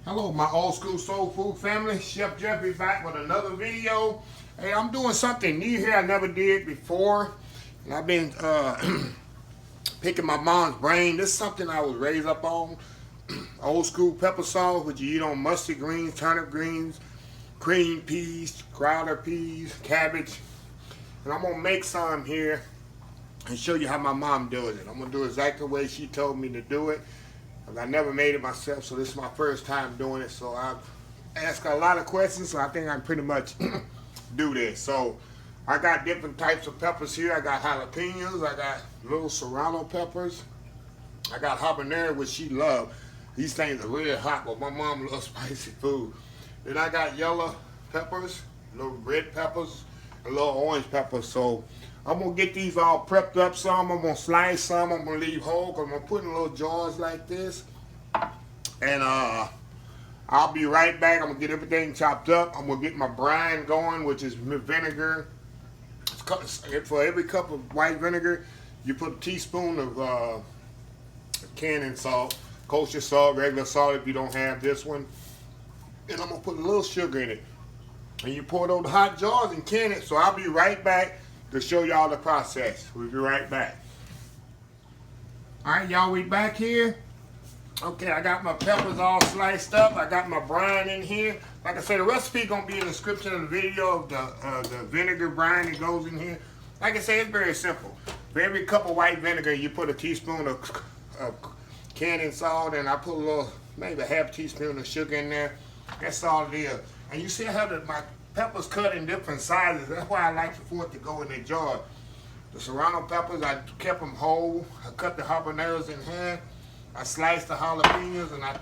Hello, my old school soul food family. Chef Jeffrey back with another video. Hey, I'm doing something new here I never did before. And I've been picking my mom's brain. This is something I was raised up on. Old school pepper sauce, which you eat on mustard greens, turnip greens, cream peas, crowder peas, cabbage. And I'm going to make some here and show you how my mom does it. I'm going to do it exactly the way she told me to do it. I never made it myself, so this is my first time doing it. So I've asked a lot of questions, so I think I can pretty much do this. So I got different types of peppers here. I got jalapeños, I got little Serrano peppers, I got habaneros, which she loves. These things are really hot, but my mom loves spicy food. Then I got yellow peppers, little red peppers, and little orange peppers. So I'm going to get these all prepped up some. I'm going to slice some. I'm going to leave whole because I'm going to put in little jars like this. And I'll be right back. I'm going to get everything chopped up. I'm going to get my brine going, which is vinegar. For every cup of white vinegar, you put a teaspoon of canning salt, kosher salt, regular salt if you don't have this one. And I'm going to put a little sugar in it. And you pour it over the hot jars and can it. So I'll be right back to show y'all the process. We'll be right back. Alright, y'all, we back here. Okay, I got my peppers all sliced up. I got my brine in here. Like I said, the recipe gonna be in the description of the video of the vinegar brine that goes in here. Like I said, it's very simple. For every cup of white vinegar, you put a teaspoon of canning salt, and I put a little, maybe a half teaspoon of sugar in there. That's all it is. And you see how my peppers cut in different sizes. That's why I like for it to go in the jar. The Serrano peppers, I kept them whole. I cut the habaneros in half. I sliced the jalapeños, and I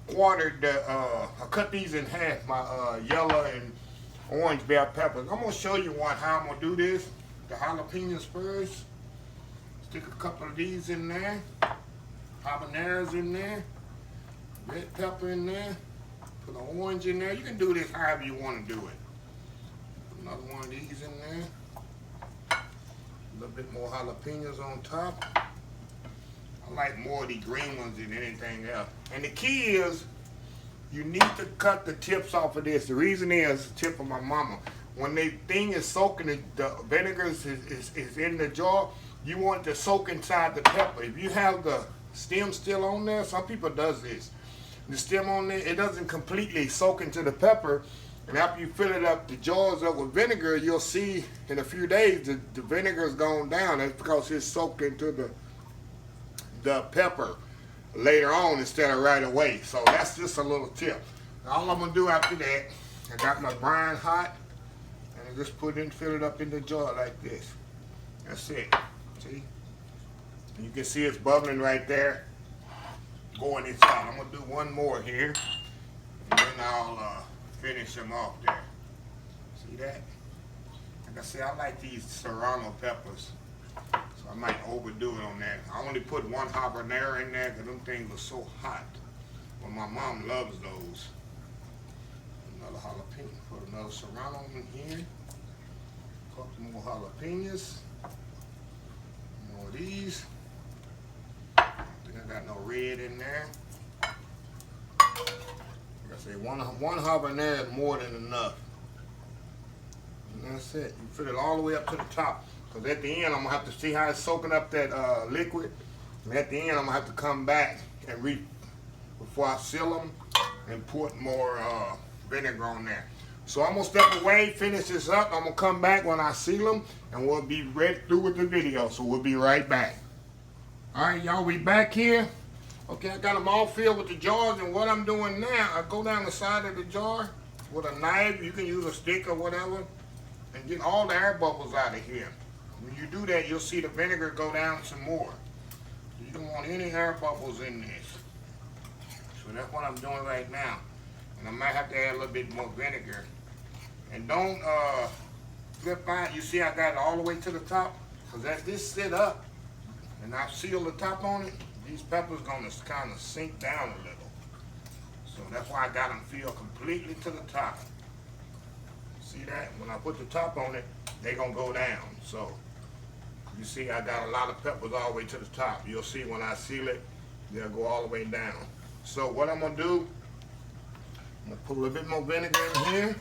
quartered the, I cut these in half, my yellow and orange bell peppers. I'm going to show you how I'm going to do this. The jalapeños first. Stick a couple of these in there. Habaneros in there. Red pepper in there. Put an orange in there. You can do this however you want to do it. Put another one of these in there. A little bit more jalapenos on top. I like more of the green ones than anything else. And the key is, you need to cut the tips off of this. The reason is, the tip of my mama. When the thing is soaking, the vinegar is in the jar, you want it to soak inside the pepper. If you have the stem still on there, some people does this. The stem on there, it doesn't completely soak into the pepper, and after you fill it up, the jars up with vinegar, you'll see in a few days the vinegar's gone down. That's because it's soaked into the pepper later on instead of right away. So that's just a little tip. All I'm gonna do after that, I got my brine hot, and I just fill it up in the jar like this. That's it. See? You can see it's bubbling right there, going inside. I'm gonna do one more here, and then I'll finish them off there. See that? Like I said, I like these Serrano peppers, so I might overdo it on that. I only put one habanero in there because them things are so hot. But my mom loves those. Another jalapeno. Put another Serrano in here. A couple more jalapenos. More of these. I got no red in there. Like I say, one habanero is more than enough. And that's it. You fill it all the way up to the top. Because at the end, I'm going to have to see how it's soaking up that liquid. And at the end, I'm going to have to come back and before I seal them and put more vinegar on there. So I'm going to step away, finish this up. I'm going to come back when I seal them, and we'll be right through with the video. So we'll be right back. Alright, y'all, we back here. Okay, I got them all filled with the jars, and what I'm doing now, I go down the side of the jar with a knife. You can use a stick or whatever, and get all the air bubbles out of here. When you do that, you'll see the vinegar go down some more. You don't want any air bubbles in this. So that's what I'm doing right now. And I might have to add a little bit more vinegar. And don't flip out. You see I got it all the way to the top? Because as this sit up, and I seal the top on it, these peppers gonna kind of sink down a little. So that's why I got them filled completely to the top. See that? When I put the top on it, they gonna go down. So you see I got a lot of peppers all the way to the top. You'll see when I seal it, they'll go all the way down. So what I'm gonna do, I'm gonna put a little bit more vinegar in here,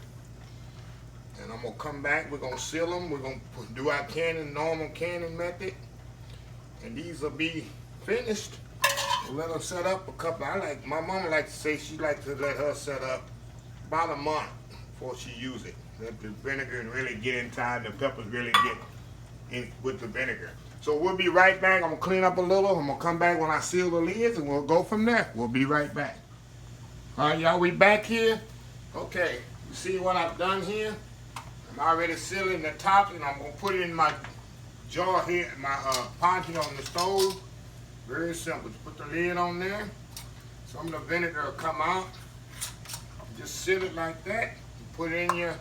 and I'm gonna come back. We're gonna seal them. We're gonna do our normal canning method, and these will be finished. We'll let them set up a couple. My mama likes to say she likes to let her set up about a month before she use it. Let the vinegar really get inside, the peppers really get in with the vinegar. So we'll be right back. I'm gonna clean up a little. I'm gonna come back when I seal the lids, and we'll go from there. We'll be right back. All right, y'all, we back here. Okay, you see what I've done here? I'm already sealing the top, and I'm gonna put it in my jar here, my pot here on the stove. Very simple. Just put the lid on there. Some of the vinegar will come out. Just seal it like that. And put it in your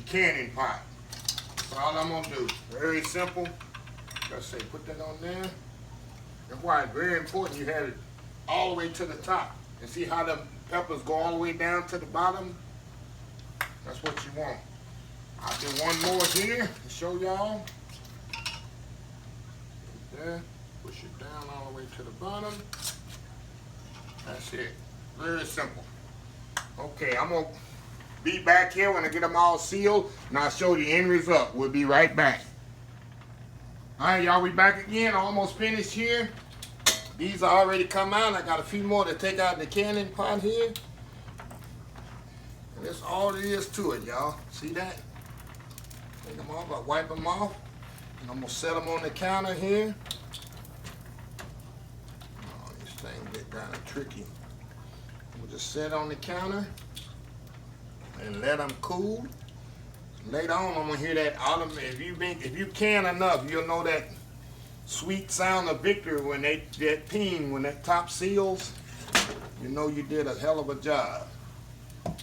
canning pot. That's all I'm gonna do. Very simple. Let's say put that on there. That's why it's very important you have it all the way to the top. And see how the peppers go all the way down to the bottom? That's what you want. I'll do one more here to show y'all. There. Push it down all the way to the bottom. That's it. Very simple. Okay, I'm gonna be back here when I get them all sealed, and I'll show you the end result. We'll be right back. All right, y'all, we back again. Almost finished here. These are already come out. I got a few more to take out in the canning pot here. And that's all there is to it, y'all. See that? Take them off. I wipe them off. And I'm gonna set them on the counter here. Oh, this thing get kind of tricky. We'll just set on the counter and let them cool. Later on, I'm gonna hear that autumn. If you can enough, you'll know that sweet sound of victory when that ping, when that top seals. You know you did a hell of a job. Got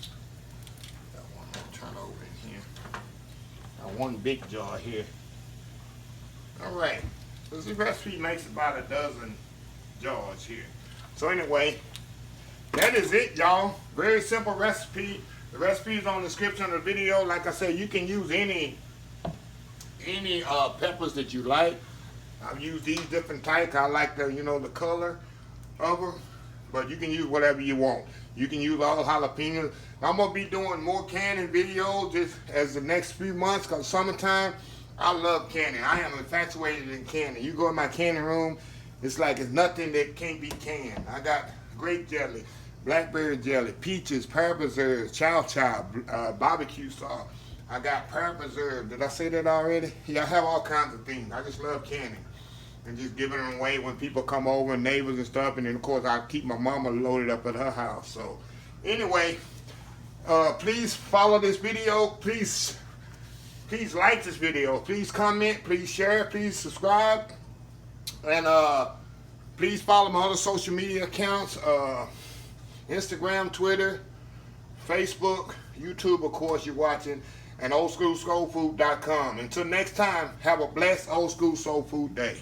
one more turn over in here. Got one big jar here. All right. This recipe makes about a dozen jars here. So anyway, that is it, y'all. Very simple recipe. The recipe is on the description of the video. Like I said, you can use any peppers that you like. I've used these different types. I like the, the color of them. But you can use whatever you want. You can use all jalapeños. I'm going to be doing more canning videos just as the next few months, because summertime, I love canning. I am infatuated in canning. You go in my canning room, it's like it's nothing that can't be canned. I got grape jelly, blackberry jelly, peaches, pear preserves, chow chow, barbecue sauce. I got pear preserve. Did I say that already? Yeah, I have all kinds of things. I just love canning and just giving them away when people come over, neighbors and stuff. And then of course I keep my mama loaded up at her house. So anyway, please follow this video. Please like this video. Please comment. Please share. Please subscribe. And please follow my other social media accounts. Instagram, Twitter, Facebook, YouTube, of course, you're watching, and oldschoolsoulfood.com. Until next time, have a blessed Old School Soul Food Day.